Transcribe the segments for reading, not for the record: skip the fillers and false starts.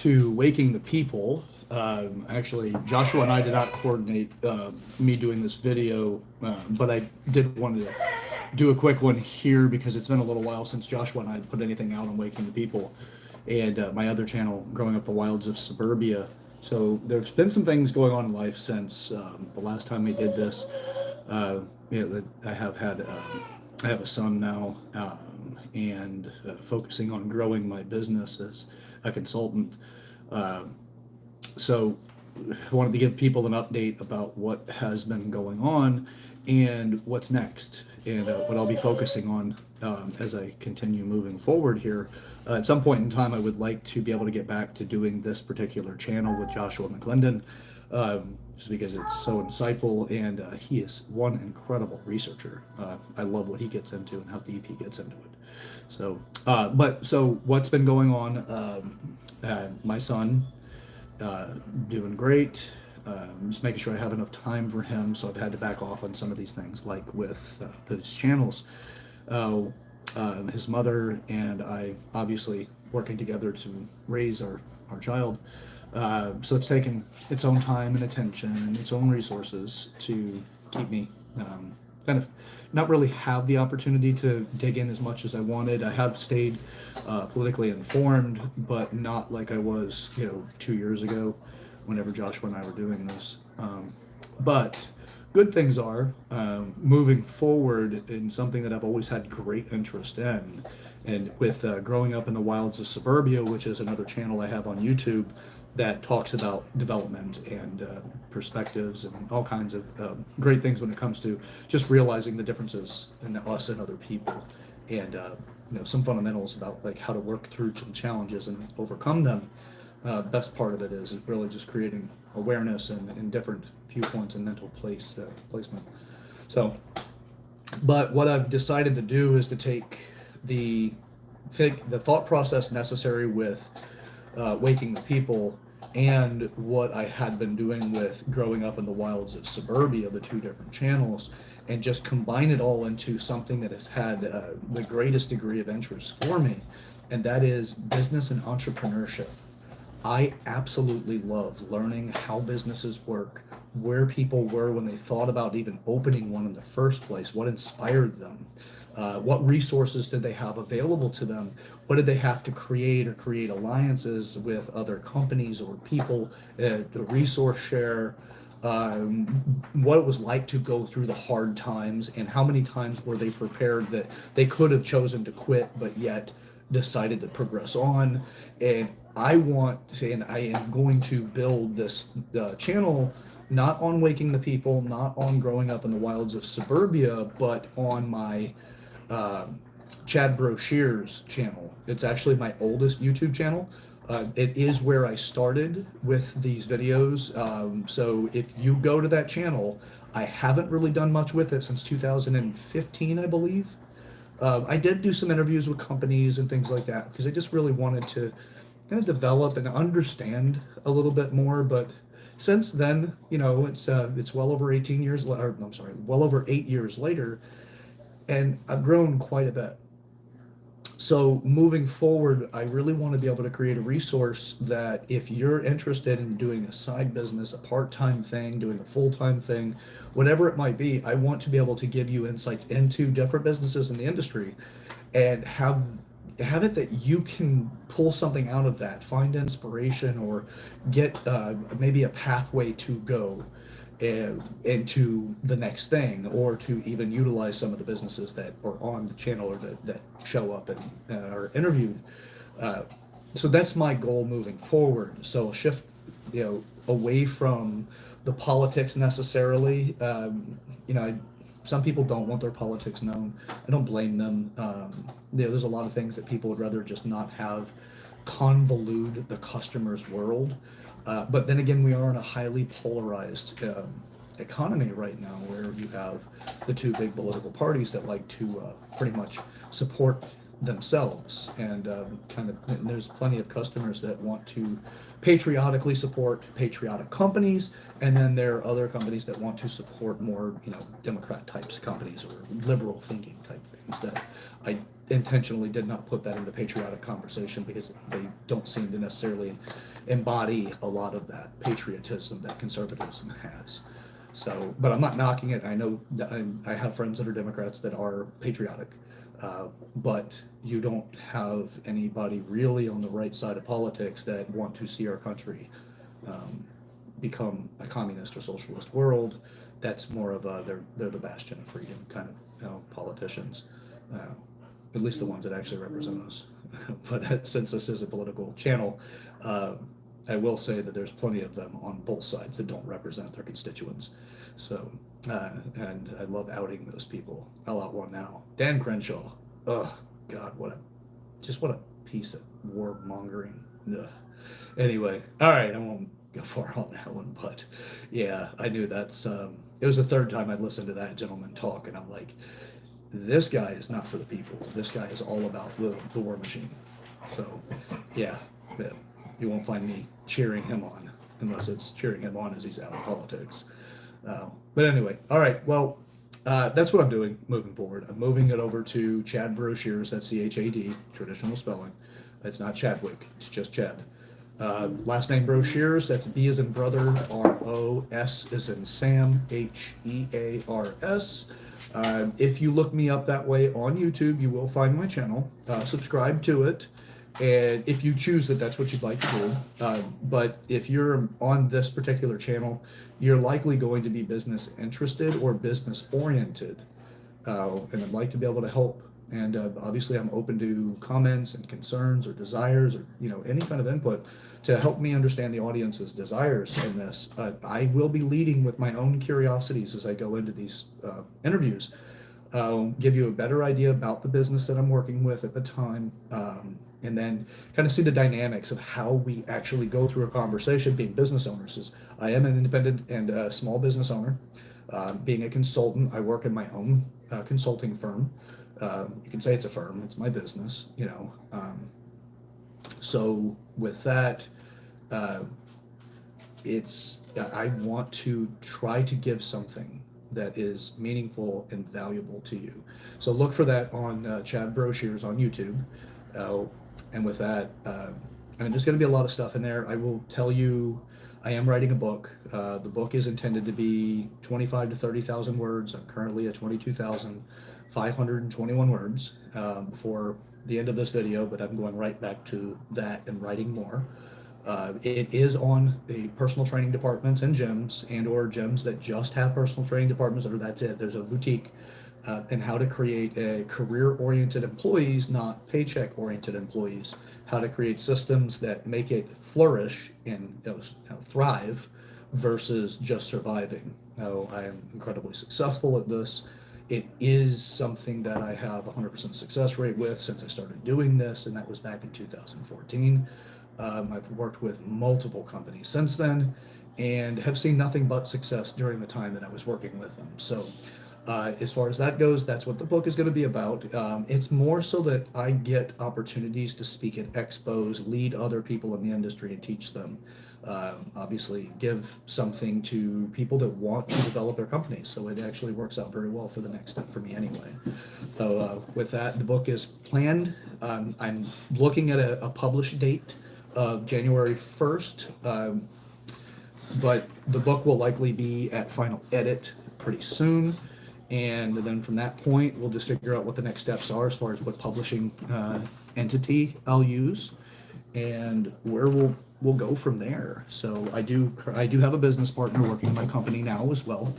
to Waking the People. Actually, Joshua and I did not coordinate me doing this video, but I did want to do a quick one here because it's been a little while since Joshua and I put anything out on Waking the People and my other channel, Growing Up the Wilds of Suburbia. So there's been some things going on in life since the last time we did this. I have had, I have a son now, and focusing on growing my business as a consultant. So I wanted to give people an update about what has been going on and what's next, and what I'll be focusing on as I continue moving forward here. At some point in time, I would like to be able to get back to doing this particular channel with Joshua McClendon, just because it's so insightful, and he is one incredible researcher. I love what he gets into and how deep he gets into it. So, so what's been going on? My son, doing great. Just making sure I have enough time for him, so I've had to back off on some of these things, like with those channels. His mother and I obviously working together to raise our child. So it's taken its own time and attention and its own resources to keep me kind of not really have the opportunity to dig in as much as I wanted. I have stayed politically informed, but not like I was, 2 years ago, whenever Joshua and I were doing this. But good things are moving forward in something that I've always had great interest in. And with Growing Up in the Wilds of Suburbia, which is another channel I have on YouTube that talks about development and perspectives and all kinds of great things when it comes to just realizing the differences in us and other people, and some fundamentals about like how to work through some challenges and overcome them. Best part of it is really just creating awareness and different viewpoints and mental placement. So, but what I've decided to do is to take the thought process necessary with Waking the People and what I had been doing with Growing Up in the Wilds of Suburbia, the two different channels, and just combine it all into something that has had the greatest degree of interest for me, and that is business and entrepreneurship. I absolutely love learning how businesses work, where people were when they thought about even opening one in the first place, what inspired them, what resources did they have available to them, what did they have to create or create alliances with other companies or people, to resource share, what it was like to go through the hard times, and how many times were they prepared that they could have chosen to quit but yet decided to progress on. And I am going to build this channel not on Waking the People, not on Growing Up in the Wilds of Suburbia, but on my Chad Brochier's channel. It's actually my oldest YouTube channel. It is where I started with these videos. So if you go to that channel, I haven't really done much with it since 2015, I believe. I did do some interviews with companies and things like that because I just really wanted to kind of develop and understand a little bit more. But since then, it's well over 18 years later. I'm sorry, well over 8 years later, and I've grown quite a bit. So moving forward, I really want to be able to create a resource that if you're interested in doing a side business, a part-time thing, doing a full-time thing, whatever it might be, I want to be able to give you insights into different businesses in the industry and have it that you can pull something out of that, find inspiration, or get maybe a pathway to go into the next thing, or to even utilize some of the businesses that are on the channel or that show up and are interviewed. So that's my goal moving forward. So shift, away from the politics necessarily. Some people don't want their politics known. I don't blame them. There's a lot of things that people would rather just not have convolute the customer's world. But then again, we are in a highly polarized economy right now, where you have the two big political parties that like to pretty much support themselves, and and there's plenty of customers that want to patriotically support patriotic companies, and then there are other companies that want to support more, Democrat types companies or liberal thinking type things that I intentionally did not put that in the patriotic conversation because they don't seem to necessarily embody a lot of that patriotism that conservatism has. So, but I'm not knocking it. I know that I have friends that are Democrats that are patriotic, but you don't have anybody really on the right side of politics that want to see our country um, become a communist or socialist world. That's more of a they're the bastion of freedom kind of politicians, uh, at least the ones that actually represent us. But since this is a political channel, uh, I will say that there's plenty of them on both sides that don't represent their constituents. So, and I love outing those people. I'll out one now. Dan Crenshaw. Oh God, what a piece of warmongering. Ugh. Anyway, all right, I won't go far on that one, but yeah, I knew that's. It was the third time I'd listened to that gentleman talk, and I'm like, this guy is not for the people. This guy is all about the war machine. So, yeah, yeah, you won't find me cheering him on unless it's cheering him on as he's out of politics. But anyway, all right, well, that's what I'm doing moving forward. I'm moving it over to Chad Brochures, that's CHAD, traditional spelling. It's not Chadwick, it's just Chad. Last name Brochures, that's B as in brother, R-O-S as in Sam, Hears. If you look me up that way on YouTube, you will find my channel. Subscribe to it. And if you choose that that's what you'd like to do. But if you're on this particular channel, you're likely going to be business interested or business oriented. And I'd like to be able to help. And obviously I'm open to comments and concerns or desires or, any kind of input to help me understand the audience's desires in this. I will be leading with my own curiosities as I go into these interviews. Give you a better idea about the business that I'm working with at the time, and then kind of see the dynamics of how we actually go through a conversation being business owners. Is I am an independent and small business owner. Being a consultant, I work in my own consulting firm. You can say it's a firm, it's my business, so with that, I want to try to give something that is meaningful and valuable to you. So look for that on Chad Brochures on YouTube. And with that, there's going to be a lot of stuff in there. I will tell you, I am writing a book. The book is intended to be 25 to 30,000 words. I'm currently at 22,521 words before the end of this video, but I'm going right back to that and writing more. It is on the personal training departments and gyms or gyms that just have personal training departments, or that's it. There's a boutique, and how to create a career-oriented employees, not paycheck-oriented employees. How to create systems that make it flourish and thrive versus just surviving. Now, I am incredibly successful at this. It is something that I have 100% success rate with since I started doing this, and that was back in 2014. I've worked with multiple companies since then and have seen nothing but success during the time that I was working with them. So as far as that goes, that's what the book is going to be about. It's more so that I get opportunities to speak at expos, lead other people in the industry and teach them. Obviously give something to people that want to develop their companies. So it actually works out very well for the next step for me anyway. So with that, the book is planned. I'm looking at a published date of January 1st, but the book will likely be at final edit pretty soon, and then from that point we'll just figure out what the next steps are as far as what publishing entity I'll use and where we'll go from there. So I do have a business partner working in my company now as well.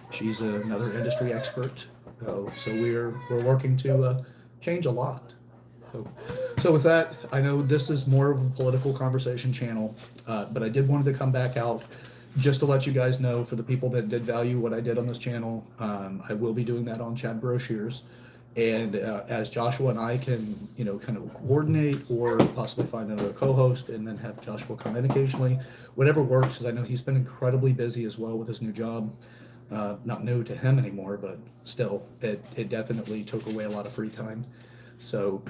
She's another industry expert, so we're working to change a lot. So with that, I know this is more of a political conversation channel, but I did wanted to come back out just to let you guys know, for the people that did value what I did on this channel, I will be doing that on Chad Brochures. And as Joshua and I can, kind of coordinate or possibly find another co-host and then have Joshua come in occasionally, whatever works, because I know he's been incredibly busy as well with his new job. Not new to him anymore, but still, it definitely took away a lot of free time. So,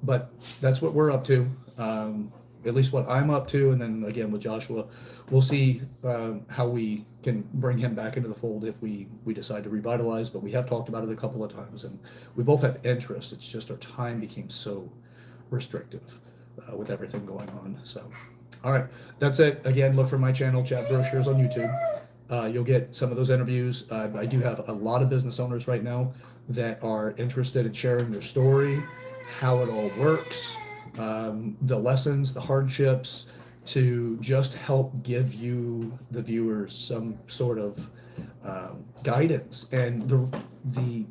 but that's what we're up to, at least what I'm up to. And then again, with Joshua, we'll see how we can bring him back into the fold if we decide to revitalize, but we have talked about it a couple of times and we both have interest. It's just our time became so restrictive. with everything going on. So, all right, that's it. Again, look for my channel, Chad Brochures, on YouTube. You'll get some of those interviews. I do have a lot of business owners right now that are interested in sharing their story, how it all works, the lessons, the hardships, to just help give you, the viewers, some sort of guidance. And the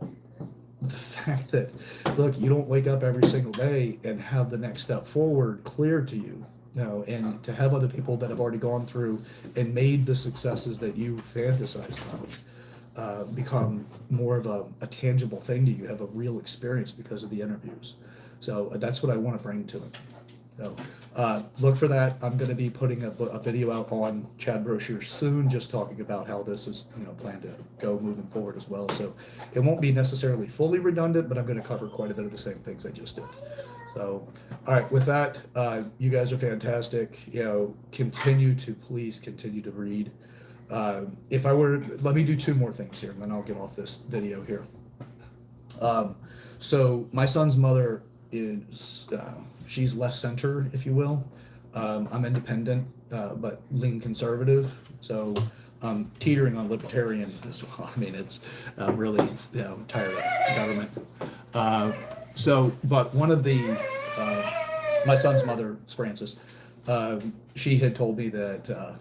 fact that, look, you don't wake up every single day and have the next step forward clear to you, and to have other people that have already gone through and made the successes that you fantasize about become more of a tangible thing to you, have a real experience because of the interviews. So that's what I want to bring to it. So look for that. I'm going to be putting a video out on Chad Brochures soon, just talking about how this is, planned to go moving forward as well. So it won't be necessarily fully redundant, but I'm going to cover quite a bit of the same things I just did. So, all right, with that, you guys are fantastic. Please continue to read. Let me do two more things here, and then I'll get off this video here. So my son's mother is, she's left center, if you will. I'm independent, but lean conservative. So I'm teetering on libertarian as well. I mean, it's really, tired of government. But one of the, my son's mother, Frances, she had told me that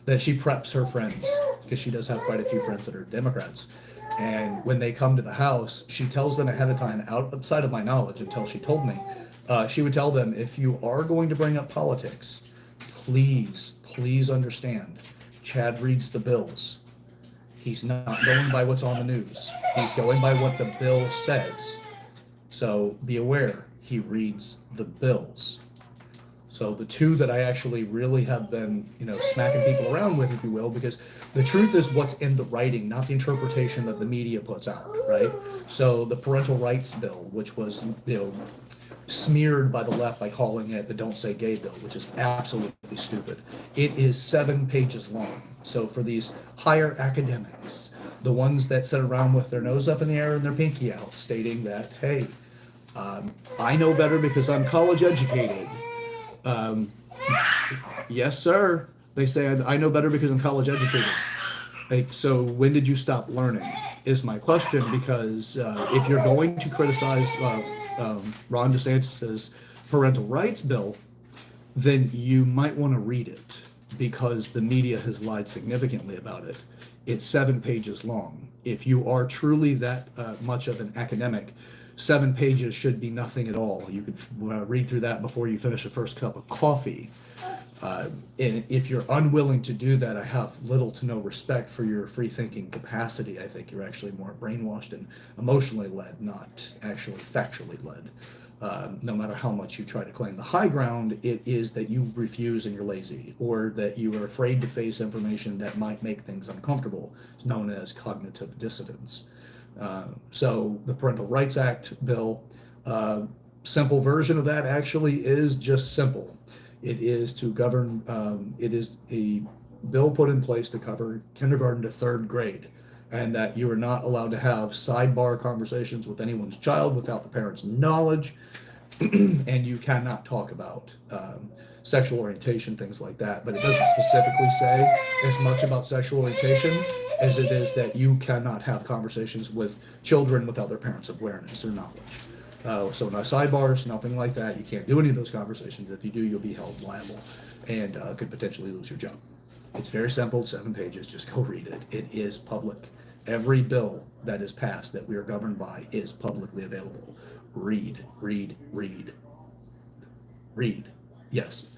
that she preps her friends, because she does have quite a few friends that are Democrats. And when they come to the house, she tells them ahead of time, outside of my knowledge until she told me, she would tell them, if you are going to bring up politics, please understand, Chad reads the bills. He's not going by what's on the news. He's going by what the bill says. So be aware, he reads the bills. So the two that I actually really have been, smacking people around with, if you will, because the truth is what's in the writing, not the interpretation that the media puts out, right? So the parental rights bill, which was, smeared by the left by calling it the Don't Say Gay bill, which is absolutely stupid. It is 7 pages long. So for these higher academics, the ones that sit around with their nose up in the air and their pinky out, stating that, hey, I know better because I'm college educated. Yes, sir. They said, I know better because I'm college educated. So when did you stop learning is my question, because if you're going to criticize Ron DeSantis' parental rights bill, then you might want to read it, because the media has lied significantly about it. It's 7 pages long. If you are truly that much of an academic, 7 pages should be nothing at all. You could read through that before you finish the first cup of coffee. And if you're unwilling to do that, I have little to no respect for your free-thinking capacity. I think you're actually more brainwashed and emotionally led, not actually factually led. No matter how much you try to claim the high ground, it is that you refuse and you're lazy, or that you are afraid to face information that might make things uncomfortable. It's known as cognitive dissonance. So the Parental Rights Act bill, simple version of that actually is just simple. It is to govern, it is a bill put in place to cover kindergarten to 3rd grade, and that you are not allowed to have sidebar conversations with anyone's child without the parent's knowledge, and you cannot talk about sexual orientation, things like that. But it doesn't specifically say as much about sexual orientation as it is that you cannot have conversations with children without their parents' awareness or knowledge. So no sidebars, nothing like that. You can't do any of those conversations. If you do, you'll be held liable and could potentially lose your job. It's very simple, 7 pages. Just go read it. It is public. Every bill that is passed that we are governed by is publicly available. Read, read, read, read. Yes.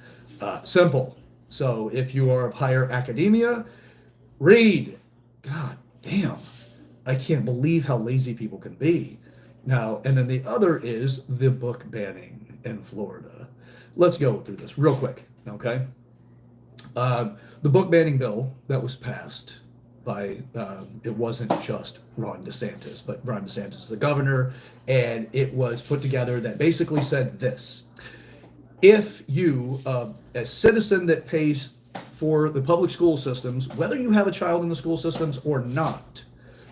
Simple. So if you are of higher academia, read. God damn. I can't believe how lazy people can be. Now, and then the other is the book banning in Florida. Let's go through this real quick, okay? The book banning bill that was passed by, it wasn't just Ron DeSantis, but Ron DeSantis, the governor, and it was put together that basically said this: if you, a citizen that pays for the public school systems, whether you have a child in the school systems or not,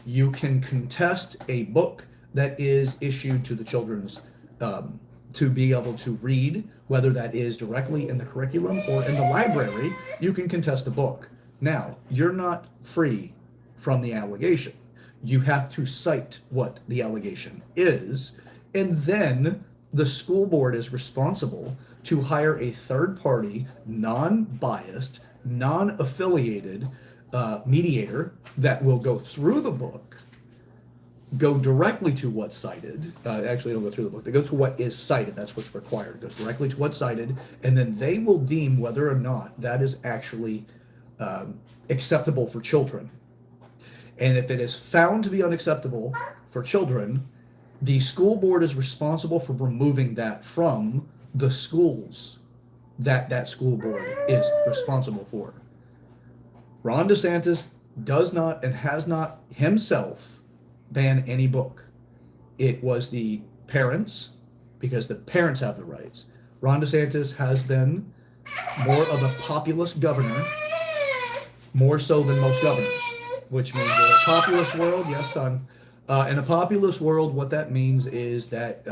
you can contest a book that is issued to the children's to be able to read, whether that is directly in the curriculum or in the library. You can contest a book. Now, you're not free from the allegation. You have to cite what the allegation is, and then the school board is responsible to hire a third party, non biased, non affiliated mediator that will go through the book, go directly to what's cited. Actually, don't go through the book. They go to what is cited. That's what's required. It goes directly to what's cited, and then they will deem whether or not that is actually acceptable for children. And if it is found to be unacceptable for children, the school board is responsible for removing that from the schools that school board is responsible for. Ron DeSantis does not and has not himself banned any book. It was the parents, because the parents have the rights. Ron DeSantis has been more of a populist governor, more so than most governors, which means in a populist world, yes, son. In a populist world, what that means is that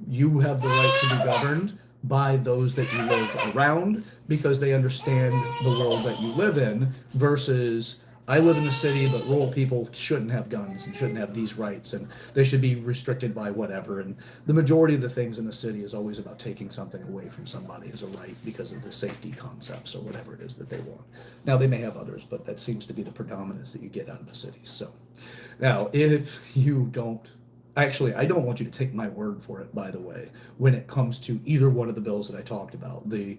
you have the right to be governed by those that you live around, because they understand the world that you live in, versus I live in the city, but rural people shouldn't have guns and shouldn't have these rights, and they should be restricted by whatever. And the majority of the things in the city is always about taking something away from somebody as a right because of the safety concepts or whatever it is that they want. Now, they may have others, but that seems to be the predominance that you get out of the cities. So now, if you don't, actually, I don't want you to take my word for it, by the way, when it comes to either one of the bills that I talked about, the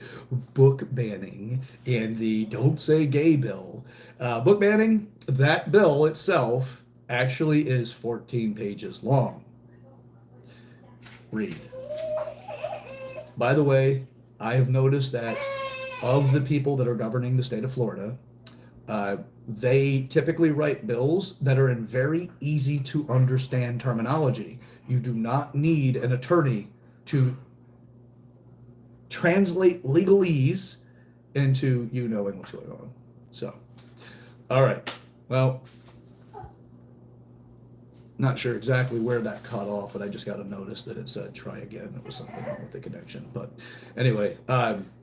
book banning and the don't say gay bill. Book banning, that bill itself actually is 14 pages long. Read. By the way, I have noticed that of the people that are governing the state of Florida, they typically write bills that are in very easy to understand terminology. You do not need an attorney to translate legalese into you knowing what's going on. So, all right. Well, not sure exactly where that cut off, but I just got a notice that it said try again. There was something wrong with the connection. But anyway,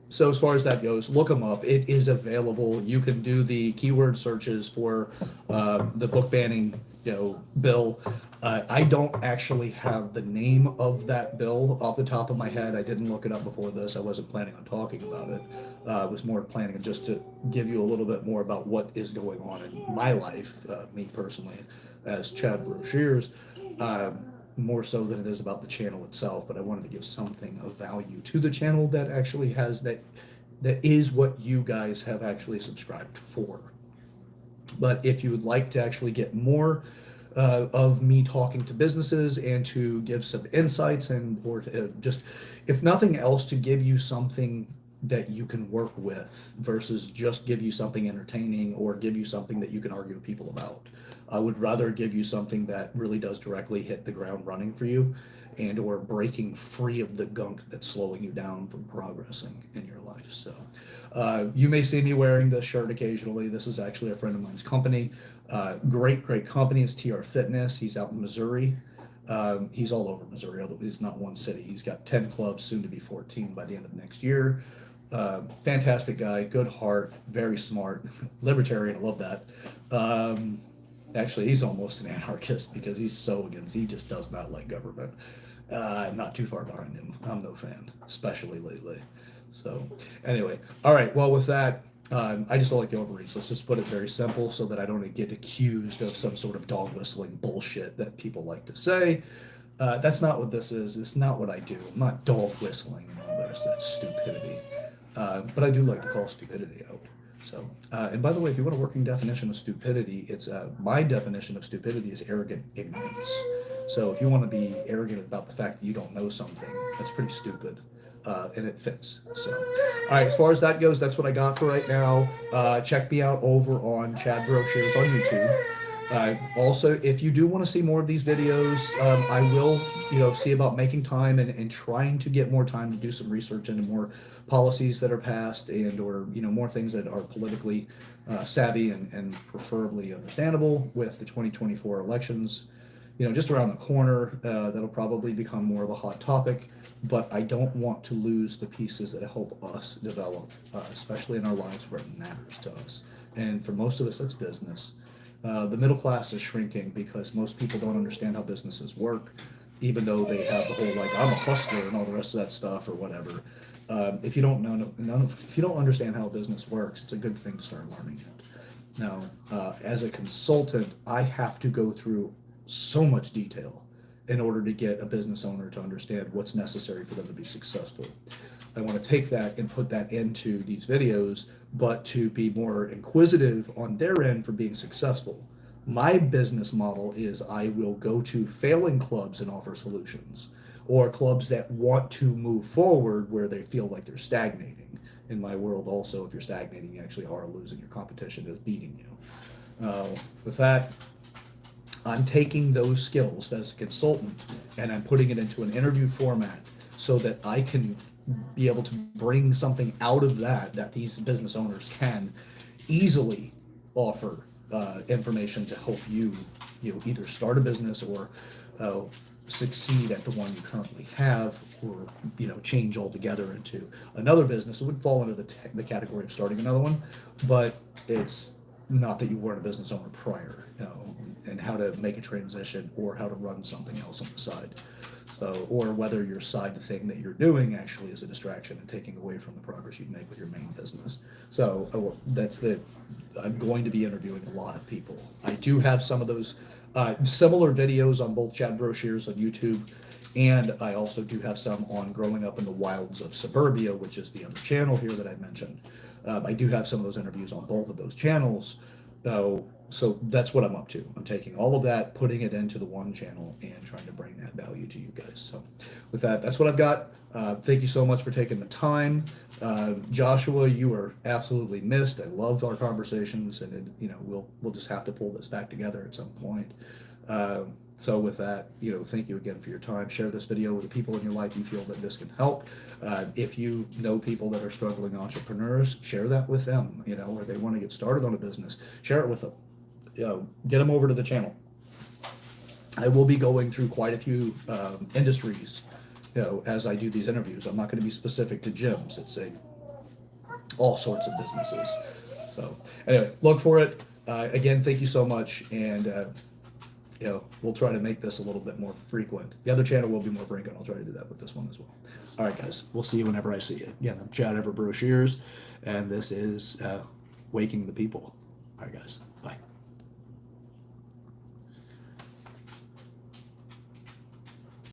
so as far as that goes, look them up. It is available. You can do the keyword searches for the book banning, bill. I don't actually have the name of that bill off the top of my head. I didn't look it up before this. I wasn't planning on talking about it. I was more planning just to give you a little bit more about what is going on in my life, me personally, as Chad Broshears, more so than it is about the channel itself. But I wanted to give something of value to the channel that actually has that is what you guys have actually subscribed for. But if you would like to actually get more of me talking to businesses and to give some insights or to, just, if nothing else, to give you something that you can work with versus just give you something entertaining or give you something that you can argue with people about. I would rather give you something that really does directly hit the ground running for you and or breaking free of the gunk that's slowing you down from progressing in your life. So you may see me wearing this shirt occasionally. This is actually a friend of mine's company. Great company. It's TR Fitness. He's out in Missouri. He's all over Missouri, although he's not one city. He's got 10 clubs, soon to be 14 by the end of next year. Fantastic guy, good heart, very smart, libertarian. I love that. Actually, he's almost an anarchist because he just does not like government. I'm not too far behind him. I'm no fan, especially lately. So anyway, all right. Well, with that, I just don't like the overreach. Let's just put it very simple so that I don't get accused of some sort of dog whistling bullshit that people like to say. That's not what this is. It's not what I do. I'm not dog whistling and all this. That's stupidity. But I do like to call stupidity out. So, and by the way, if you want a working definition of stupidity, it's my definition of stupidity is arrogant ignorance. So if you want to be arrogant about the fact that you don't know something, that's pretty stupid. And it fits. So, all right, as far as that goes, that's what I got for right now. Check me out over on Chad Broshears on YouTube. Also, if you do want to see more of these videos, I will, see about making time and trying to get more time to do some research into more policies that are passed and or more things that are politically savvy and preferably understandable with the 2024 elections just around the corner. That'll probably become more of a hot topic, but I don't want to lose the pieces that help us develop, especially in our lives where it matters to us. And for most of us, that's business. The middle class is shrinking because most people don't understand how businesses work, even though they have the whole like I'm a hustler and all the rest of that stuff or whatever. If you don't know, if you don't understand how a business works, it's a good thing to start learning it. Now, as a consultant, I have to go through so much detail in order to get a business owner to understand what's necessary for them to be successful. I want to take that and put that into these videos, but to be more inquisitive on their end for being successful. My business model is I will go to failing clubs and offer solutions, or clubs that want to move forward where they feel like they're stagnating. In my world, also, if you're stagnating, you actually are losing. Your competition is beating you. With that, I'm taking those skills as a consultant and I'm putting it into an interview format so that I can be able to bring something out of that these business owners can easily offer information to help you either start a business or succeed at the one you currently have, or change altogether into another business. It would fall under the category of starting another one, but it's not that you weren't a business owner prior, and how to make a transition or how to run something else on the side. So, or whether your side thing that you're doing actually is a distraction and taking away from the progress you make with your main business. So I'm going to be interviewing a lot of people. I do have some of those similar videos on both Chad Brochures on YouTube, and I also do have some on Growing Up in the Wilds of Suburbia, which is the other channel here that I mentioned. I do have some of those interviews on both of those channels, though. So that's what I'm up to. I'm taking all of that, putting it into the one channel, and trying to bring that value to you guys. So with that, that's what I've got. Thank you so much for taking the time. Joshua, you are absolutely missed. I loved our conversations, and we'll just have to pull this back together at some point. So with that, thank you again for your time. Share this video with the people in your life you feel that this can help. If you know people that are struggling entrepreneurs, share that with them, or they want to get started on a business, share it with them. Get them over to the channel. I will be going through quite a few industries, as I do these interviews. I'm not going to be specific to gyms. It's all sorts of businesses. So anyway, look for it. Again, thank you so much, and we'll try to make this a little bit more frequent. The other channel will be more frequent. I'll try to do that with this one as well. All right, guys. We'll see you whenever I see you. Again, I'm Chad Ever Brochures, and this is Waking the People. All right, guys.